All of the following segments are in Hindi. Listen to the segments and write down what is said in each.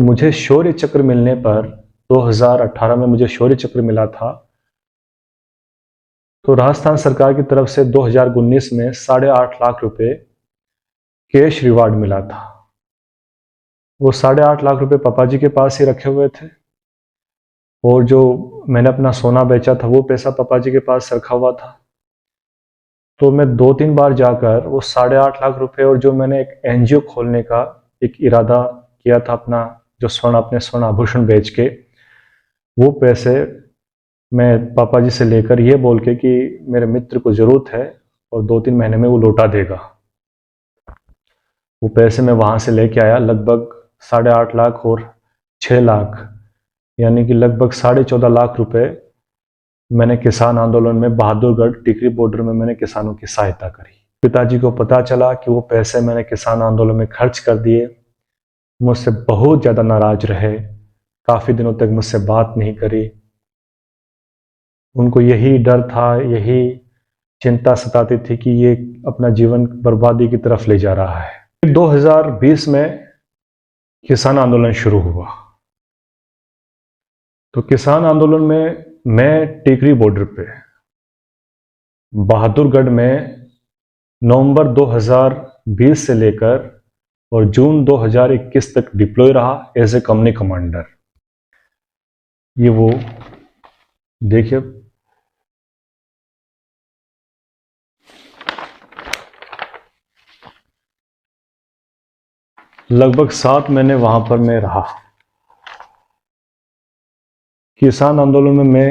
मुझे शौर्य चक्र मिलने पर 2018 में मुझे शौर्य चक्र मिला था। तो राजस्थान सरकार की तरफ से 2019 में 8.5 लाख रुपए कैश रिवार्ड मिला था। वो 8.5 लाख रुपए पापा जी के पास ही रखे हुए थे और जो मैंने अपना सोना बेचा था वो पैसा पापा जी के पास रखा हुआ था। तो मैं 2-3 बार जाकर वो 8.5 लाख रुपए और जो मैंने एक एनजीओ खोलने का एक इरादा किया था, अपना जो अपने स्वर्ण आभूषण बेच के, वो पैसे मैं पापा जी से लेकर ये बोल के कि मेरे मित्र को ज़रूरत है और 2-3 महीने में वो लौटा देगा, वो पैसे मैं वहाँ से लेके आया। लगभग 8.5 लाख और 6 लाख यानी कि लगभग 14.5 लाख रुपए मैंने किसान आंदोलन में बहादुरगढ़ टिकरी बॉर्डर में मैंने किसानों की सहायता करी। पिताजी को पता चला कि वो पैसे मैंने किसान आंदोलन में खर्च कर दिए। मुझसे बहुत ज़्यादा नाराज रहे, काफ़ी दिनों तक मुझसे बात नहीं करी। उनको यही डर था, यही चिंता सताती थी कि ये अपना जीवन बर्बादी की तरफ ले जा रहा है। 2020 में किसान आंदोलन शुरू हुआ। तो किसान आंदोलन में मैं टिकरी बॉर्डर पे बहादुरगढ़ में नवंबर 2020 से लेकर और जून 2021 तक डिप्लॉय रहा एज ए कंपनी कमांडर। ये वो देखिए, लगभग 7 महीने वहां पर मैं रहा। किसान आंदोलन में मैं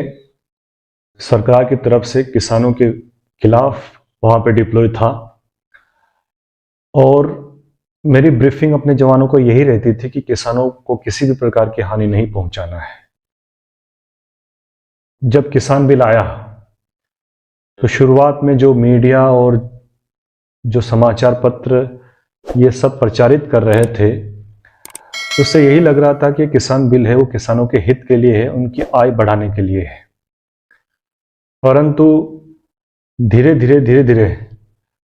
सरकार की तरफ से किसानों के खिलाफ वहां पे डिप्लॉय था और मेरी ब्रीफिंग अपने जवानों को यही रहती थी कि किसानों को किसी भी प्रकार की हानि नहीं पहुंचाना है। जब किसान बिल आया तो शुरुआत में जो मीडिया और जो समाचार पत्र ये सब प्रचारित कर रहे थे, उससे यही लग रहा था कि किसान बिल है वो किसानों के हित के लिए है, उनकी आय बढ़ाने के लिए है। परंतु धीरे धीरे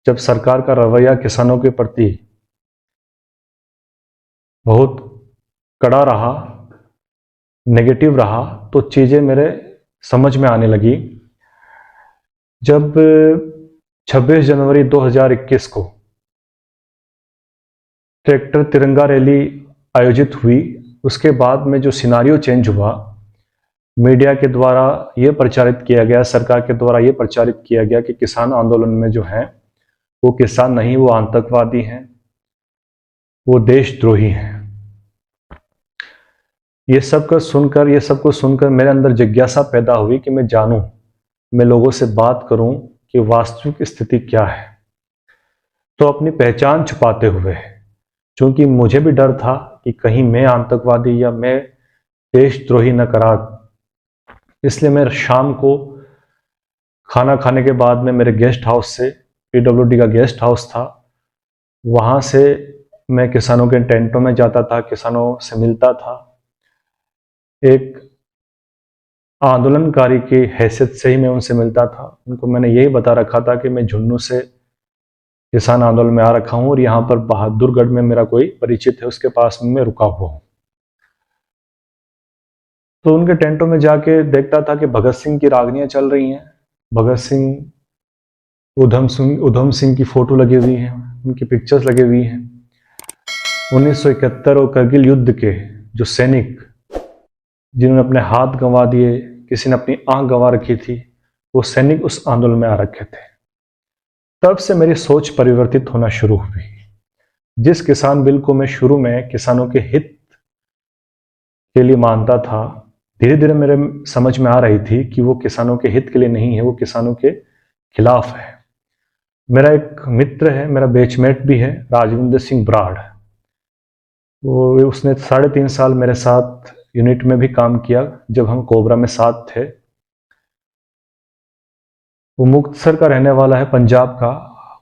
जब सरकार का रवैया किसानों के प्रति बहुत कड़ा रहा, नेगेटिव रहा, तो चीज़ें मेरे समझ में आने लगी। जब 26 जनवरी 2021 को ट्रैक्टर तिरंगा रैली आयोजित हुई, उसके बाद में जो सिनारियो चेंज हुआ, मीडिया के द्वारा ये प्रचारित किया गया, सरकार के द्वारा ये प्रचारित किया गया कि किसान आंदोलन में जो है वो किसान नहीं, वो आतंकवादी हैं, वो देशद्रोही हैं। ये सब को सुनकर मेरे अंदर जिज्ञासा पैदा हुई कि मैं जानूं, मैं लोगों से बात करूं कि वास्तविक स्थिति क्या है। तो अपनी पहचान छुपाते हुए, क्योंकि मुझे भी डर था कि कहीं मैं आतंकवादी या मैं देशद्रोही न करा, इसलिए मैं शाम को खाना खाने के बाद में मेरे गेस्ट हाउस से, पीडब्ल्यूडी का गेस्ट हाउस था, वहाँ से मैं किसानों के टेंटों में जाता था, किसानों से मिलता था। एक आंदोलनकारी की हैसियत से ही मैं उनसे मिलता था। उनको मैंने यही बता रखा था कि मैं झुन्नू से किसान आंदोलन में आ रखा हूँ और यहाँ पर बहादुरगढ़ में मेरा कोई परिचित है, उसके पास में मैं रुका हुआ हूँ। तो उनके टेंटों में जाके देखता था कि भगत सिंह की रागनियाँ चल रही हैं, भगत सिंह, उधम सिंह की फोटो लगी हुई है, उनकी पिक्चर्स लगी हुई हैं। 1971 और करगिल युद्ध के जो सैनिक जिन्होंने अपने हाथ गंवा दिए, किसी ने अपनी आंख गंवा रखी थी, वो सैनिक उस आंदोलन में आ रखे थे। तब से मेरी सोच परिवर्तित होना शुरू हुई। जिस किसान बिल को मैं शुरू में किसानों के हित के लिए मानता था, धीरे धीरे मेरे समझ में आ रही थी कि वो किसानों के हित के लिए नहीं है, वो किसानों के खिलाफ है। मेरा एक मित्र है, मेरा बैचमेट भी है, राजविंदर सिंह बराड़। वो उसने 3.5 साल मेरे साथ यूनिट में भी काम किया जब हम कोबरा में साथ थे। वो मुक्तसर का रहने वाला है, पंजाब का।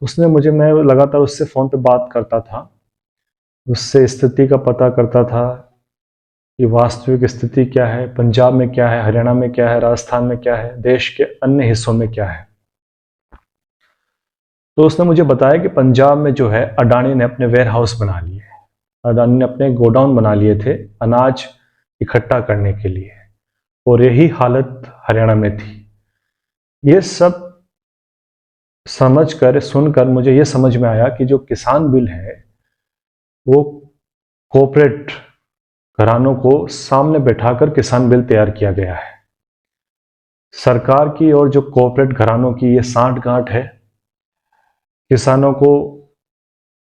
उसने मुझे, मैं लगातार उससे फ़ोन पे बात करता था, उससे स्थिति का पता करता था कि वास्तविक स्थिति क्या है, पंजाब में क्या है, हरियाणा में क्या है, राजस्थान में क्या है, देश के अन्य हिस्सों में क्या है। तो उसने मुझे बताया कि पंजाब में जो है अडानी ने अपने वेयर हाउस बना लिए, अदानी ने अपने गोडाउन बना लिए थे अनाज इकट्ठा करने के लिए, और यही हालत हरियाणा में थी। ये सब समझकर सुनकर मुझे ये समझ में आया कि जो किसान बिल है वो कॉर्पोरेट घरानों को सामने बैठाकर किसान बिल तैयार किया गया है। सरकार की और जो कॉर्पोरेट घरानों की ये सांठ-गांठ है। किसानों को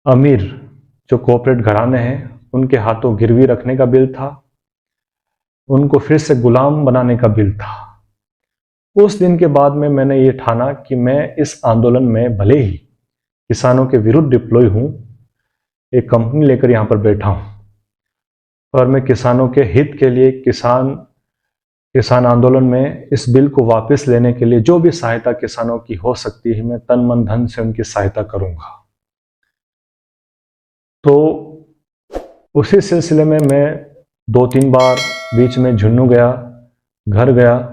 अमीर जो कॉर्पोरेट घराने हैं उनके हाथों गिरवी रखने का बिल था, उनको फिर से गुलाम बनाने का बिल था। उस दिन के बाद में मैंने ये ठाना कि मैं इस आंदोलन में भले ही किसानों के विरुद्ध डिप्लॉय हूं, एक कंपनी लेकर यहां पर बैठा हूं, पर मैं किसानों के हित के लिए किसान आंदोलन में इस बिल को वापस लेने के लिए जो भी सहायता किसानों की हो सकती है, मैं तन मन धन से उनकी सहायता करूंगा। तो उसी सिलसिले में मैं 2-3 बार बीच में झुन्नू गया, घर गया,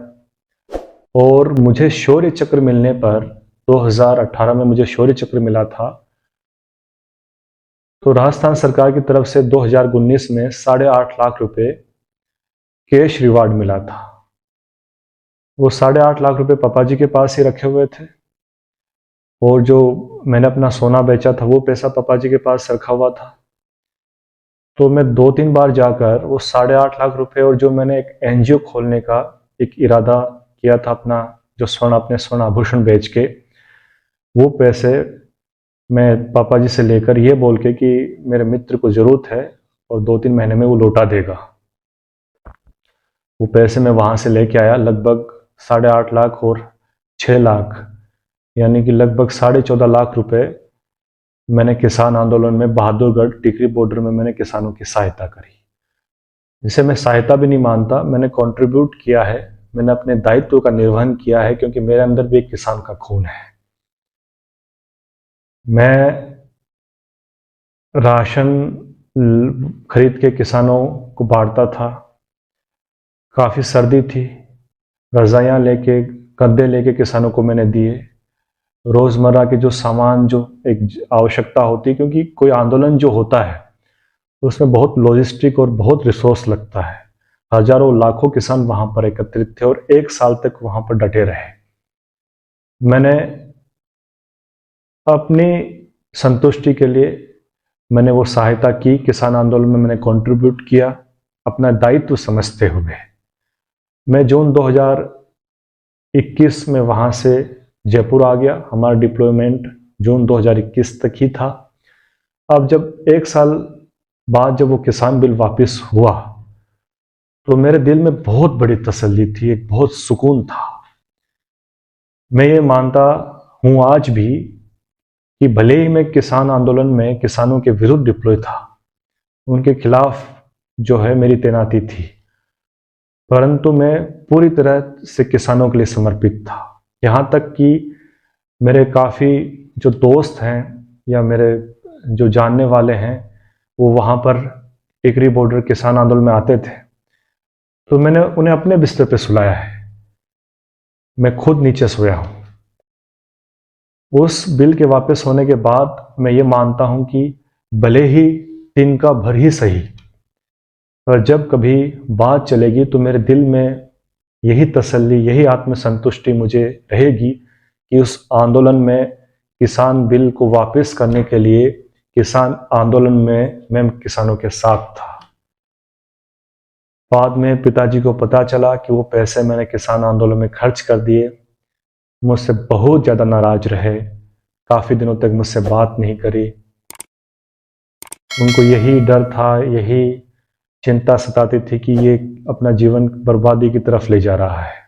और मुझे शौर्य चक्र मिलने पर 2018 में मुझे शौर्य चक्र मिला था। तो राजस्थान सरकार की तरफ से 2019 में 8.5 लाख रुपए कैश रिवार्ड मिला था। वो 8.5 लाख रुपए पापा जी के पास ही रखे हुए थे, और जो मैंने अपना सोना बेचा था वो पैसा पापा जी के पास रखा हुआ था। तो मैं 2-3 बार जाकर वो 8.5 लाख रुपए, और जो मैंने एक एनजीओ खोलने का एक इरादा किया था, अपना जो अपने स्वर्ण आभूषण बेच के, वो पैसे मैं पापा जी से लेकर ये बोल के कि मेरे मित्र को जरूरत है और 2-3 महीने में वो लौटा देगा, वो पैसे मैं वहां से लेके आया। लगभग 8.5 लाख और 6 लाख, यानी कि लगभग 14.5 लाख रुपए मैंने किसान आंदोलन में बहादुरगढ़ टिकरी बॉर्डर में मैंने किसानों की सहायता करी, जिसे मैं सहायता भी नहीं मानता, मैंने कंट्रीब्यूट किया है, मैंने अपने दायित्व का निर्वहन किया है, क्योंकि मेरे अंदर भी एक किसान का खून है। मैं राशन खरीद के किसानों को बांटता था। काफ़ी सर्दी थी, रजाइयाँ लेके, गद्दे लेके किसानों को मैंने दिए। रोज़मर्रा के जो सामान, जो एक आवश्यकता होती, क्योंकि कोई आंदोलन जो होता है उसमें बहुत लॉजिस्टिक और बहुत रिसोर्स लगता है। हजारों लाखों किसान वहां पर एकत्रित थे और 1 साल तक वहां पर डटे रहे। मैंने अपनी संतुष्टि के लिए मैंने वो सहायता की, किसान आंदोलन में मैंने कंट्रीब्यूट किया अपना दायित्व समझते हुए। मैं जून 2021 में वहां से जयपुर आ गया। हमारा डिप्लॉयमेंट जून 2021 तक ही था। अब जब 1 साल बाद जब वो किसान बिल वापस हुआ तो मेरे दिल में बहुत बड़ी तसल्ली थी, एक बहुत सुकून था। मैं ये मानता हूं आज भी कि भले ही मैं किसान आंदोलन में किसानों के विरुद्ध डिप्लॉय था, उनके खिलाफ जो है मेरी तैनाती थी, परंतु मैं पूरी तरह से किसानों के लिए समर्पित था। यहाँ तक कि मेरे काफ़ी जो दोस्त हैं या मेरे जो जानने वाले हैं, वो वहाँ पर टिकरी बॉर्डर किसान आंदोलन में आते थे, तो मैंने उन्हें अपने बिस्तर पे सुलाया है। मैं खुद नीचे सोया हूँ। उस बिल के वापस होने के बाद मैं ये मानता हूँ कि भले ही तिनका भर ही सही, पर जब कभी बात चलेगी तो मेरे दिल में यही तसल्ली, यही आत्मसंतुष्टि मुझे रहेगी कि उस आंदोलन में किसान बिल को वापस करने के लिए किसान आंदोलन में मैं किसानों के साथ था। बाद में पिताजी को पता चला कि वो पैसे मैंने किसान आंदोलन में खर्च कर दिए। मुझसे बहुत ज़्यादा नाराज रहे, काफ़ी दिनों तक मुझसे बात नहीं करी। उनको यही डर था, यही चिंता सताती थी कि ये अपना जीवन बर्बादी की तरफ ले जा रहा है।